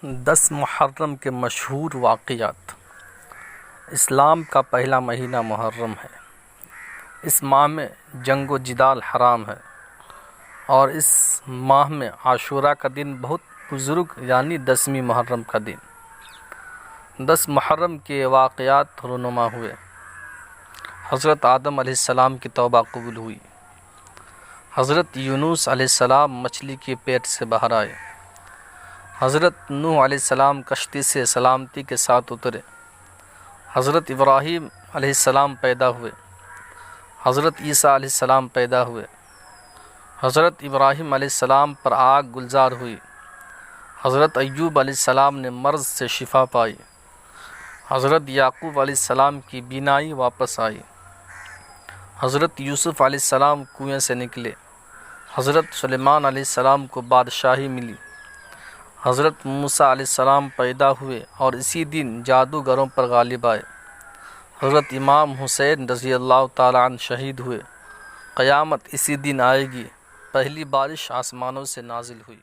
10 محرم کے مشہور واقعات۔ اسلام کا پہلا مہینہ محرم ہے۔ اس ماہ میں جنگ و جدال حرام ہے، اور اس ماہ میں عاشوراء کا دن بہت بزرگ یعنی 10ویں محرم کا دن۔ 10 محرم کے واقعات رونما ہوئے۔ حضرت آدم علیہ السلام کی توبہ قبول ہوئی۔ حضرت یونس علیہ السلام مچھلی کے پیٹ سے باہر آئے۔ حضرت نوح علیہ السلام کشتی سے سلامتی کے ساتھ اترے۔ حضرت ابراہیم علیہ السلام پیدا ہوئے۔ حضرت عیسیٰ علیہ السلام پیدا ہوئے۔ حضرت ابراہیم علیہ السلام پر آگ گلزار ہوئی۔ حضرت ایوب علیہ السلام نے مرض سے شفا پائی۔ حضرت یعقوب علیہ السلام کی بینائی واپس آئی۔ حضرت یوسف علیہ السلام کنویں سے نکلے۔ حضرت سلیمان علیہ السلام کو بادشاہی ملی۔ حضرت موسیٰ علیہ السلام پیدا ہوئے اور اسی دن جادوگروں پر غالب آئے۔ حضرت امام حسین رضی اللہ تعالیٰ عنہ شہید ہوئے۔ قیامت اسی دن آئے گی۔ پہلی بارش آسمانوں سے نازل ہوئی۔